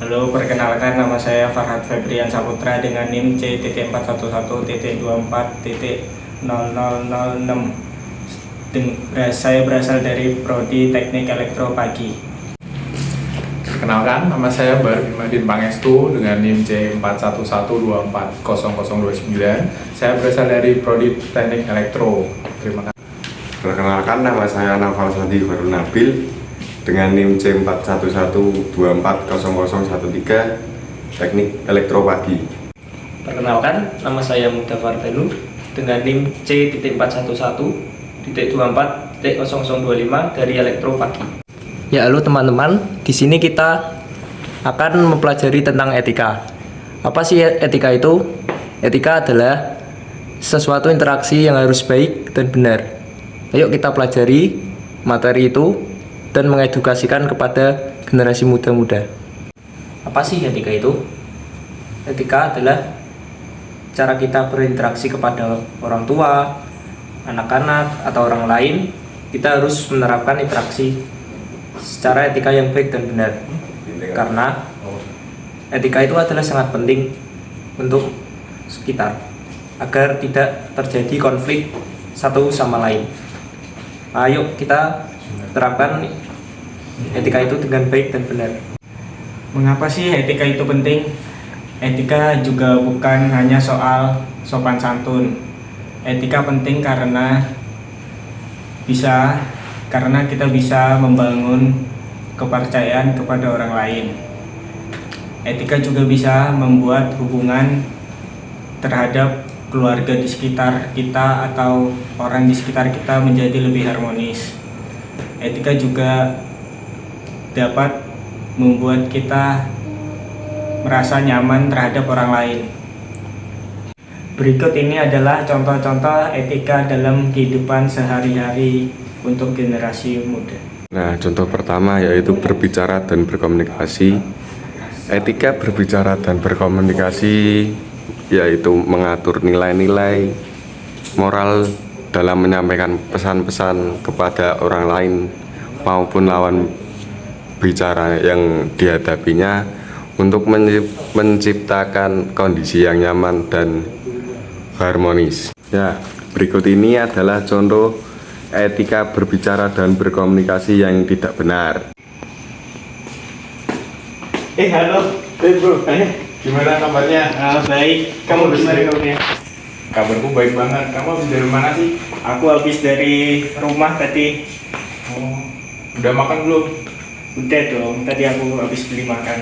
Halo, perkenalkan nama saya Farhad Febrian Saputra dengan NIM C.411.24.0006. Saya berasal dari Prodi Teknik Elektro Pagi. Perkenalkan, nama saya Barbimadin Pangestu dengan NIM C4112400029. Saya berasal dari Prodi Teknik Elektro. Terima kasih. Perkenalkan, nama saya Naufal Sandi Barul Nabil dengan NIM C4112400013 Teknik Elektro Pagi. Perkenalkan, nama saya Mudafar Tenu dengan NIM C.411.24.0025 dari Elektro Pagi. Ya, halo teman-teman. Di sini kita akan mempelajari tentang etika. Apa sih etika itu? Etika adalah sesuatu interaksi yang harus baik dan benar. Ayo kita pelajari materi itu dan mengedukasikan kepada generasi muda-muda. Apa sih etika itu? Etika adalah cara kita berinteraksi kepada orang tua, anak-anak, atau orang lain. Kita harus menerapkan interaksi secara etika yang baik dan benar. Karena etika itu adalah sangat penting untuk sekitar agar tidak terjadi konflik satu sama lain. Ayo kita terapkan etika itu dengan baik dan benar. Mengapa sih etika itu penting? Etika juga bukan hanya soal sopan santun. Etika penting karena kita bisa membangun kepercayaan kepada orang lain. Etika juga bisa membuat hubungan terhadap keluarga di sekitar kita atau orang di sekitar kita menjadi lebih harmonis. Etika juga dapat membuat kita merasa nyaman terhadap orang lain. Berikut ini adalah contoh-contoh etika dalam kehidupan sehari-hari untuk generasi muda. Nah, contoh pertama yaitu berbicara dan berkomunikasi. Etika berbicara dan berkomunikasi yaitu mengatur nilai-nilai moral dalam menyampaikan pesan-pesan kepada orang lain maupun lawan bicara yang dihadapinya untuk menciptakan kondisi yang nyaman dan harmonis. Ya, berikut ini adalah contoh etika berbicara dan berkomunikasi yang tidak benar. Halo, bro. Gimana kabarnya? Baik. Kamu gimana kabarnya? Kabarku baik banget. Kamu habis dari mana sih? Aku habis dari rumah tadi. Udah makan belum? Udah dong, tadi aku habis beli makan.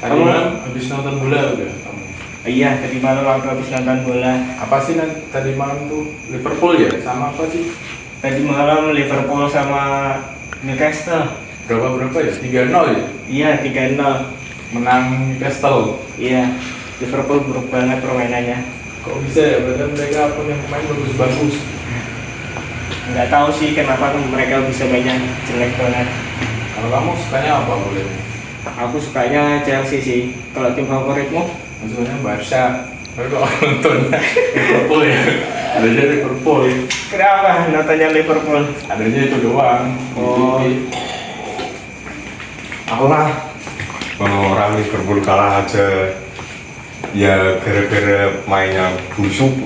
Tadi malam habis nonton bola udah kamu? Iya, tadi malam aku habis nonton bola. Apa sih tadi malam tuh? Liverpool ya? Sama apa sih? Tadi malam Liverpool sama Newcastle. Berapa ya? 3-0 ya? Iya, 3-0. Menang Newcastle. Iya, Liverpool buruk banget permainannya. Kok bisa ya? Padahal mereka punya pemain bagus-bagus. Nggak tahu sih kenapa mereka bisa mainnya jelek banget. Kalau kamu sukanya apa boleh? Aku sukanya Chelsea sih. Kalau tim favoritmu? Maksudnya Barca. Tapi kalau nonton Liverpool ya? Adanya Liverpool. Kenapa nontonnya Liverpool? Adanya itu doang. Oh. Allah, kalau orang Liverpool kalah aja ya gara-gara mainnya busuk.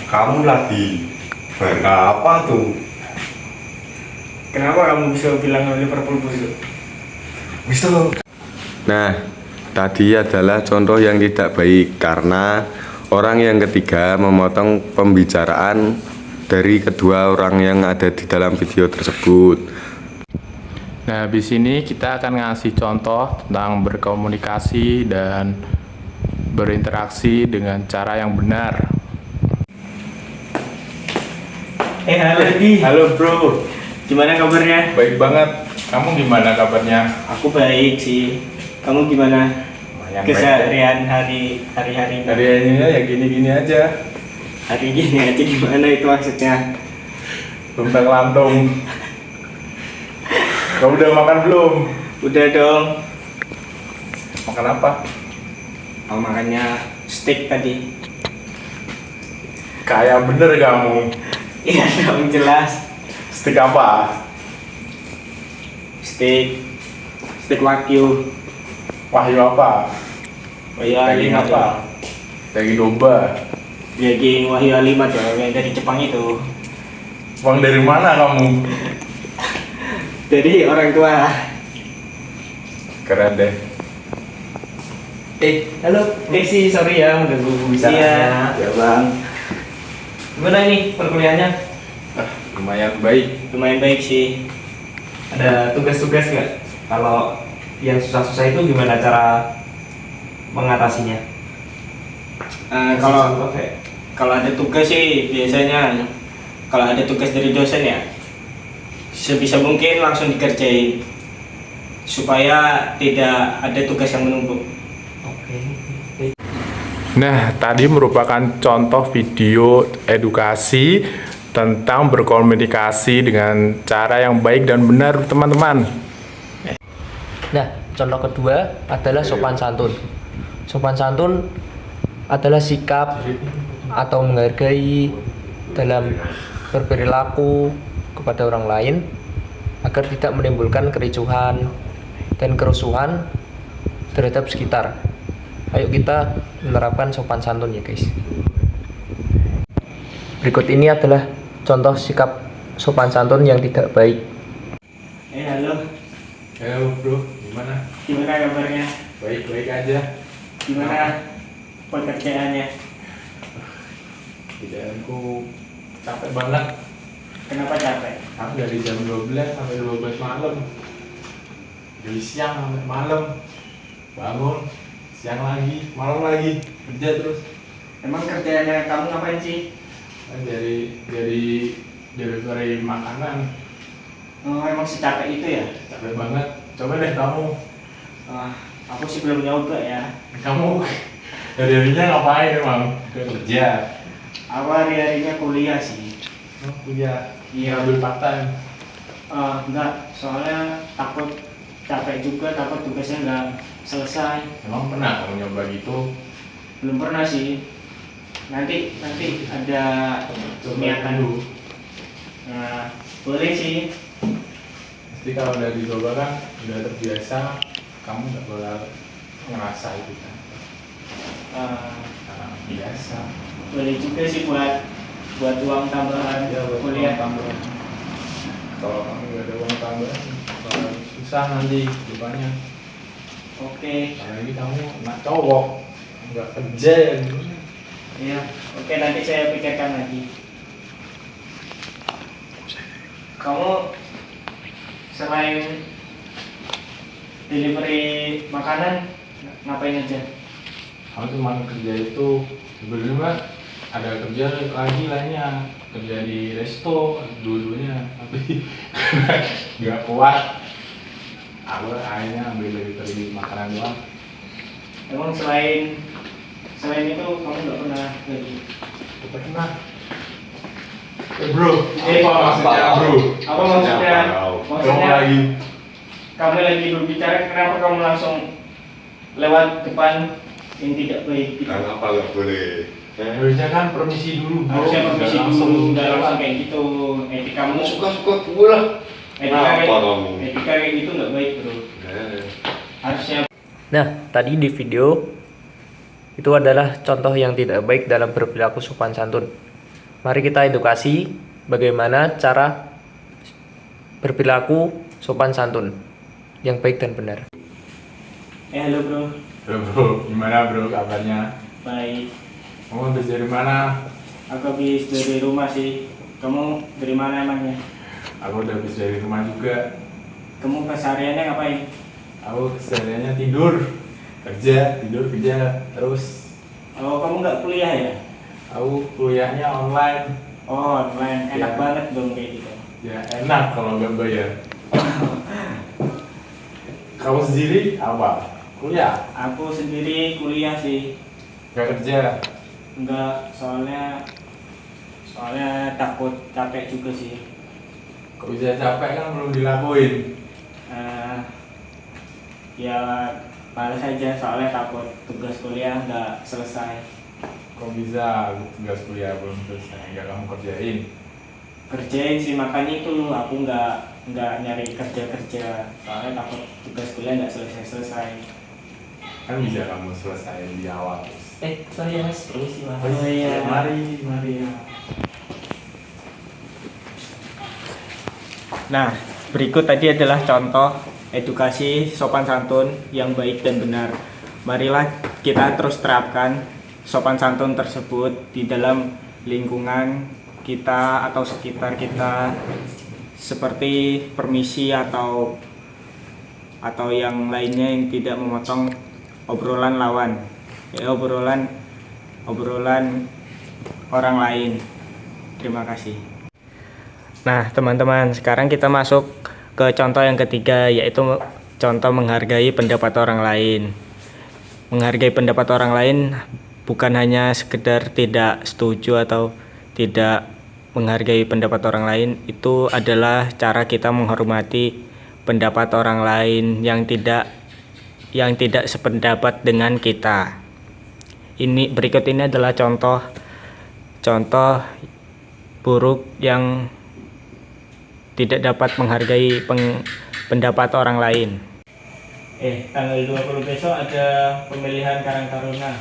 Kamu lagi Barca apa tuh? Kenapa kamu bisa bilang Liverpool busuk? Nah, tadi adalah contoh yang tidak baik karena orang yang ketiga memotong pembicaraan dari kedua orang yang ada di dalam video tersebut. Nah, di sini kita akan ngasih contoh tentang berkomunikasi dan berinteraksi dengan cara yang benar. Halo Di. Halo bro, Gimana kabarnya? baik banget. Kamu gimana kabarnya? Aku baik sih. Kamu gimana? Lumayan Keseharian hari-hari Hari ininya ya gini-gini aja. hari gini aja gimana itu maksudnya? Luntang lantung. Kamu udah makan belum? Udah dong. Makan apa? Aku makannya steak tadi. Kayak bener kamu. Iya dong, jelas. Steak apa? Steak wagyu. Wahyu apa? Wahyu Daging Alimat apa? Daging domba. Daging Wahyu Alimat ya, yang dari Jepang itu. Uang dari mana kamu? Dari orang tua. Keren deh. Halo, Desi, sorry ya mengganggu wisatanya. Iya, ya bang. Gimana ini perkuliahannya? Lumayan baik. Lumayan baik sih. Ada tugas-tugas nggak? Kalau yang susah-susah itu gimana cara mengatasinya? Kalau Contoh kayak kalau ada tugas sih biasanya kalau ada tugas dari dosen ya sebisa mungkin langsung dikerjain supaya tidak ada tugas yang menumpuk. oke. Nah, tadi merupakan contoh video edukasi tentang berkomunikasi dengan cara yang baik dan benar, teman-teman. Nah, contoh kedua adalah sopan santun. Sopan santun adalah sikap atau menghargai dalam berperilaku kepada orang lain agar tidak menimbulkan kericuhan dan kerusuhan terhadap sekitar. Ayo kita menerapkan sopan santun ya guys. Berikut ini adalah contoh sikap sopan santun yang tidak baik. Halo, Halo bro, gimana? gimana kabarnya? Baik-baik aja. Gimana pekerjaannya? Kerjaanku capek banget. Kenapa capek? Aku dari jam 12 sampai 12 malam. Dari siang sampai malam. Bangun, siang lagi, malam lagi. Kerja terus. Emang kerjaannya kamu ngapain sih? Kan dari delivery makanan. Oh, emang secapek itu ya? Capek banget. Coba deh kamu. Aku sih belum nyoba ya. Kamu hari-harinya ngapain emang? Kerja. Aku hari-harinya kuliah sih. Oh, kuliah. Iya. Ambil part time. Enggak, soalnya takut capek juga, takut tugasnya nggak selesai. Emang pernah kamu nyoba gitu? Belum pernah sih. Nanti ada Coba niatan. dulu. Nah, boleh sih. Pasti kalau udah dicoba kan udah terbiasa, kamu nggak bakal ngerasa itu kan. Karena biasa. Boleh juga sih buat uang tambahan Ya, buat kuliah. uang tambahan. Kalau kamu nggak ada uang tambahan, bakal susah nanti depannya. Oke. Apalagi kamu anak cowok, nggak kerja ya gimana? Iya. Oke, nanti saya pikirkan lagi. Kamu selain delivery makanan ngapain aja? Kamu cuma kerja itu sebenarnya ada kerja lagi lainnya, kerja di resto dulu-dulunya, tapi nggak kuat. Aku akhirnya ambil delivery makanan doang. Emang selain itu kamu nggak pernah lagi? Pernah. Bro, apa maksudnya bro? Apa maksudnya? Kamu Maksudnya lagi kamu lagi berbicara, kenapa kamu langsung lewat depan yang tidak baik gitu? Apa nggak boleh? harusnya kan permisi dulu bro. Harusnya permisi Nggak dulu, nggak lewat. langsung kayak gitu. Etika kamu Suka-suka gue lah. Kenapa kamu? Etika kayak gitu nggak baik bro. Harusnya. Nah, tadi di video itu adalah contoh yang tidak baik dalam berperilaku sopan santun. Mari kita edukasi bagaimana cara berperilaku sopan santun yang baik dan benar. Halo bro, Halo bro, gimana bro kabarnya? baik. Kamu habis dari mana? Aku habis dari rumah sih. Kamu dari mana emangnya? Aku udah habis dari rumah juga. Kamu kesehariannya ngapain? Aku kesehariannya tidur, kerja, terus. Oh, kamu nggak kuliah ya? Aku kuliahnya online. Oh, online. Enak Ya. banget dong kayak gitu. Ya enak kalau nggak bayar. Kamu sendiri apa? Kuliah? Aku sendiri kuliah sih. Nggak kerja? Enggak, soalnya takut capek juga sih. Kok bisa capek kan belum dilakuin? Ya males aja soalnya takut tugas kuliah nggak selesai. Kok bisa tugas kuliah belum selesai? Nggak kamu kerjain? Kerjain sih, makanya itu aku nggak nyari kerja soalnya takut tugas kuliah nggak selesai. Kan bisa kamu selesai di awal. Sorry ya mas, permisi mas. Oh iya, mari. Nah, berikut tadi adalah contoh edukasi sopan santun yang baik dan benar. Marilah kita terus terapkan sopan santun tersebut di dalam lingkungan kita atau sekitar kita, seperti permisi atau yang lainnya yang tidak memotong obrolan lawan, ya, obrolan orang lain. Terima kasih. Nah, teman-teman, sekarang kita masuk ke contoh yang ketiga, yaitu contoh menghargai pendapat orang lain. Menghargai pendapat orang lain bukan hanya sekedar tidak setuju atau tidak menghargai pendapat orang lain, itu adalah cara kita menghormati pendapat orang lain yang tidak sependapat dengan kita. Berikut ini adalah contoh buruk yang tidak dapat menghargai pendapat orang lain. Tanggal 20 besok ada pemilihan Karang Taruna.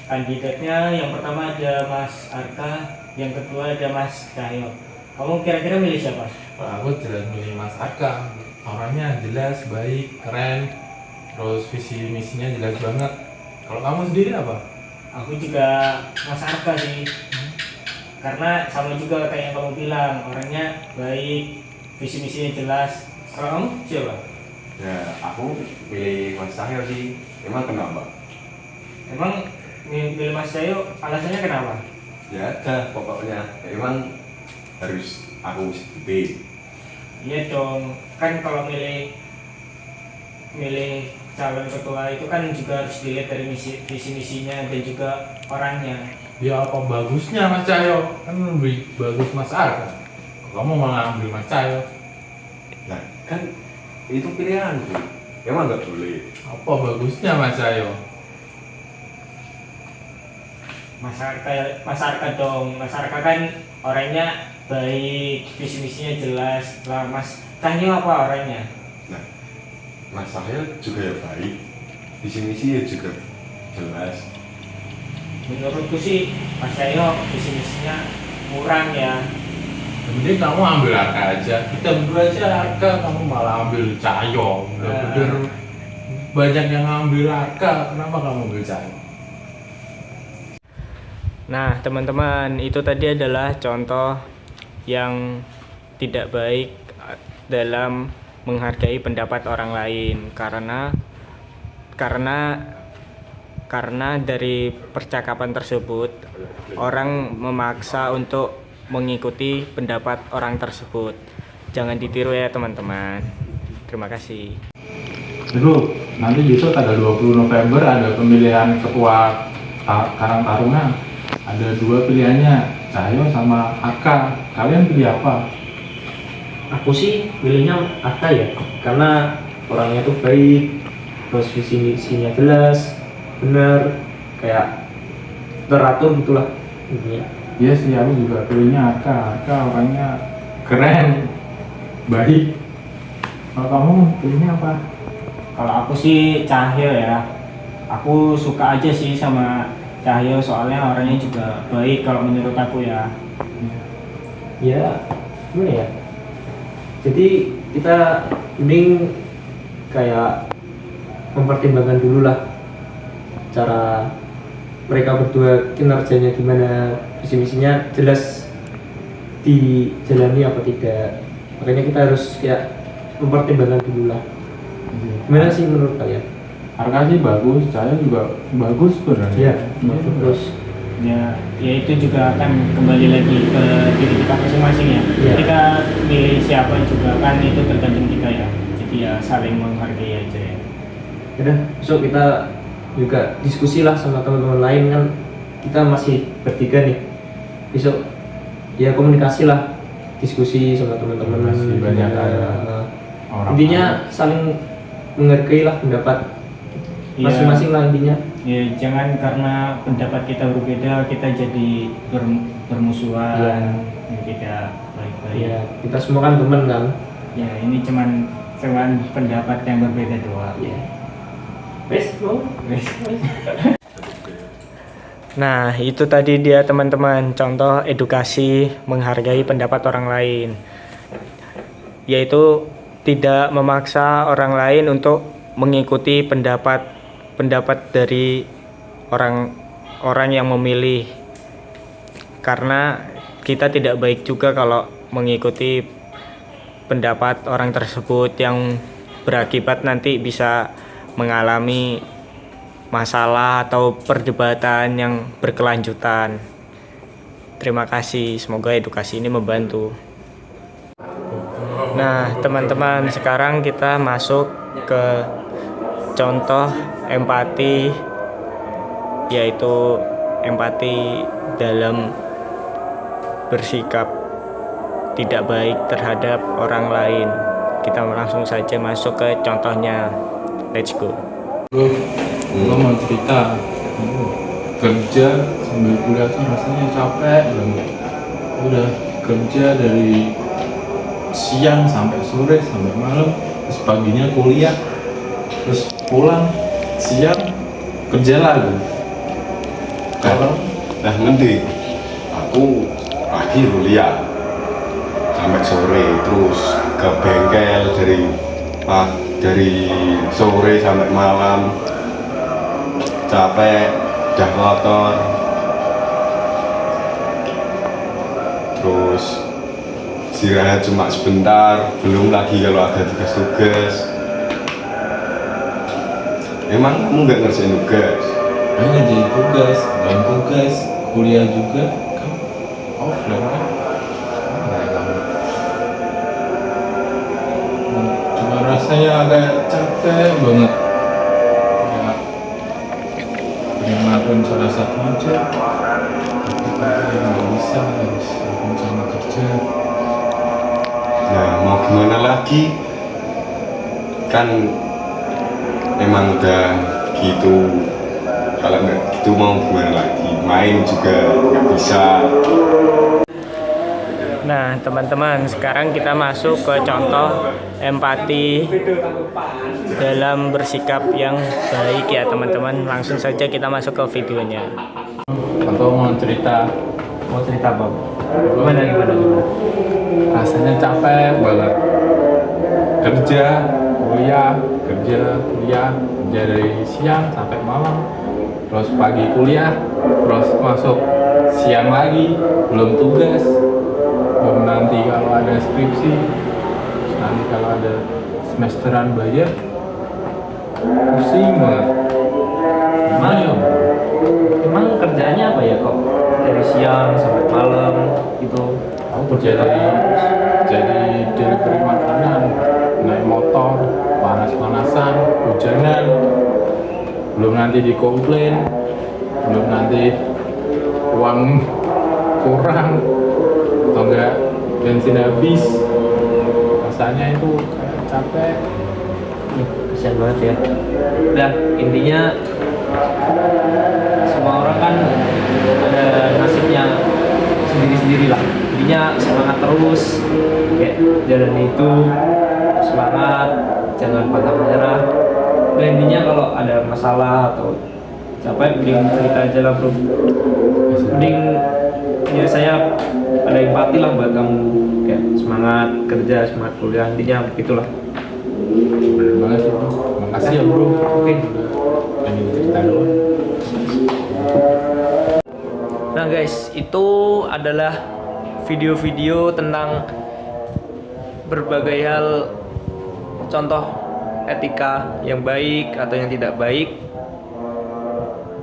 Kandidatnya yang pertama ada Mas Arka, yang kedua ada Mas Cahyo. Kamu kira-kira milih siapa? Aku jelas milih Mas Arka. Orangnya jelas, baik, keren. Terus visi misinya jelas banget. Kalau kamu sendiri apa? Aku juga Mas Arka sih. Karena sama juga kayak yang kamu bilang, orangnya baik, visi misinya jelas. Kalau kamu siapa? Ya, aku pilih Mas Cahyo sih. Emang kenapa? Emang milih Mas Cahyo alasannya kenapa? Ya ada, pokoknya emang harus aku sebutin. Iya dong, kan kalau milih calon ketua itu kan juga harus dilihat dari visi misinya dan juga orangnya. Ya apa bagusnya Mas Cahyo? Kan lebih bagus Mas Arka. Kamu malah ambil Mas Cahyo. Nah, kan itu pilihanku. Emang nggak boleh. Apa bagusnya Mas Cahyo? Mas Arka dong. Mas Arka kan orangnya baik, visi misinya jelas. Lah Mas Cahyo apa orangnya? Nah, Mas Cahyo juga ya baik, visi misi ya juga jelas. Menurutku sih Mas Cahyo visi misinya kurang ya. Mending kamu ambil Arka aja. Kita berdua aja Arka, kamu malah ambil Cahyo. Udah bener banyak yang ngambil Arka, kenapa kamu ambil Cahyo? Nah, teman-teman, itu tadi adalah contoh yang tidak baik dalam menghargai pendapat orang lain, karena dari percakapan tersebut orang memaksa untuk mengikuti pendapat orang tersebut. Jangan ditiru ya, teman-teman. Terima kasih. Dulu, nanti besok tanggal 20 November ada pemilihan ketua Karang Taruna. Ada dua pilihannya, Cahyo sama Arka. Kalian pilih apa? Aku sih pilihnya Arka ya, karena orangnya tuh baik, terus visi misinya jelas, benar, kayak teratur gitulah intinya. Iya sih, aku juga pilihnya Arka. Arka orangnya keren, baik. Kalau kamu pilihnya apa? Kalau aku sih Cahyo ya. Aku suka aja sih sama Cahyo, soalnya orangnya juga baik kalau menurut aku ya. Ya, gimana ya? Jadi kita mending kayak mempertimbangkan dulu lah cara mereka berdua kinerjanya gimana, visi misinya jelas dijalani apa tidak. Makanya kita harus kayak mempertimbangkan dulu lah. Gimana sih menurut kalian? Arka sih bagus, Cahyo juga bagus sebenarnya. Iya, terus Ya itu juga akan kembali lagi ke diri kita masing-masing ya. Iya. Kita milih siapa juga kan itu tergantung kita ya. Jadi ya saling menghargai aja ya. udah besok kita juga diskusi lah sama teman-teman lain, kan kita masih bertiga nih. Besok ya komunikasi lah, diskusi sama teman-teman. Masih banyak orang intinya saling menghargai lah pendapat Iya. masing-masing lah intinya. Ya jangan karena pendapat kita berbeda kita jadi bermusuhan. Iya. Ya, tidak baik-baik. Ya kita semua kan teman kan. Ya ini cuman pendapat yang berbeda doang. Ya Nah, itu tadi dia teman-teman contoh edukasi menghargai pendapat orang lain. Yaitu tidak memaksa orang lain untuk mengikuti pendapat dari orang yang memilih. Karena kita tidak baik juga kalau mengikuti pendapat orang tersebut yang berakibat nanti bisa mengalami masalah atau perdebatan yang berkelanjutan. Terima kasih, semoga edukasi ini membantu. Nah, teman-teman, sekarang kita masuk ke contoh empati, yaitu empati dalam bersikap tidak baik terhadap orang lain. Kita langsung saja masuk ke contohnya. Let's go. Gue mau cerita kerja sambil kuliah tuh rasanya capek banget. Udah kerja dari siang sampai sore sampai malam, terus paginya kuliah, terus pulang siang kerja lagi. Kalau Nah nanti aku pagi kuliah sampai sore, terus ke bengkel dari sore sampai malam, capek, udah kotor, terus istirahat cuma sebentar, belum lagi kalau ada tugas-tugas. Emang kamu nggak ngerjain tugas? ayo ngerjain tugas, kuliah juga kan offline kan? Nggak tahu. Cuma rasanya agak capek banget. Ya, pengen ngelakuin salah satu aja, tapi nggak bisa, harus lakuin sama kerja. Nah mau gimana lagi? Kan emang udah gitu. Kalau nggak gitu mau gimana lagi? Main juga nggak bisa. Nah, teman-teman, sekarang kita masuk ke contoh empati dalam bersikap yang baik ya, teman-teman. Langsung saja kita masuk ke videonya. Atau mau cerita Bob? Gimana? rasanya capek banget, kerja kuliah dari siang sampai malam, terus pagi kuliah, terus masuk siang lagi, belum tugas, belum nanti kalau ada skripsi, terus nanti kalau ada semesteran bayar, pusing banget. Gimana ya? Emang kerjaannya apa ya kok dari siang sampai malam gitu? Aku jadi delivery makanan, naik motor, panas-panasan, hujanan, belum nanti dikomplain, belum nanti uang kurang atau enggak bensin habis, rasanya itu kayak capek. Kasian banget ya. Udah, intinya semua orang kan ada nasibnya sendiri-sendiri lah. Intinya semangat terus, kayak jalan itu semangat, jangan pantang menyerah. Dan intinya kalau ada masalah atau capek, mending cerita aja lah bro. Mending ya saya ada empati lah buat kamu, kayak semangat kerja, semangat kuliah, intinya begitulah. Bener banget sih bro, makasih ya bro. Oke. Pengen cerita doang. Nah guys, itu adalah video-video tentang berbagai hal, contoh etika yang baik atau yang tidak baik.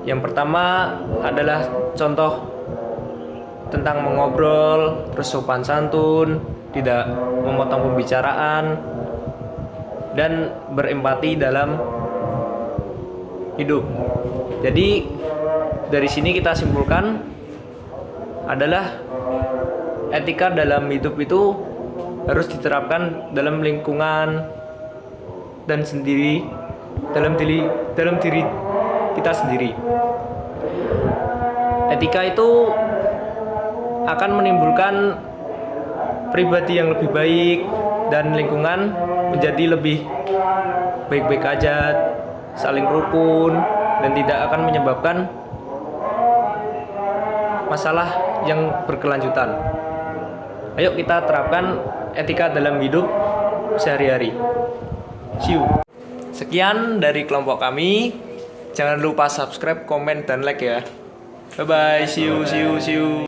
Yang pertama adalah contoh tentang mengobrol, terus sopan santun, tidak memotong pembicaraan, dan berempati dalam hidup. Jadi dari sini kita simpulkan adalah etika dalam hidup itu harus diterapkan dalam lingkungan dan sendiri, dalam diri kita sendiri. Etika itu akan menimbulkan pribadi yang lebih baik dan lingkungan menjadi lebih baik-baik aja, saling rukun, dan tidak akan menyebabkan masalah yang berkelanjutan. Ayo kita terapkan etika dalam hidup sehari-hari. See you. Sekian dari kelompok kami. Jangan lupa subscribe, komen, dan like ya. Bye bye. See you.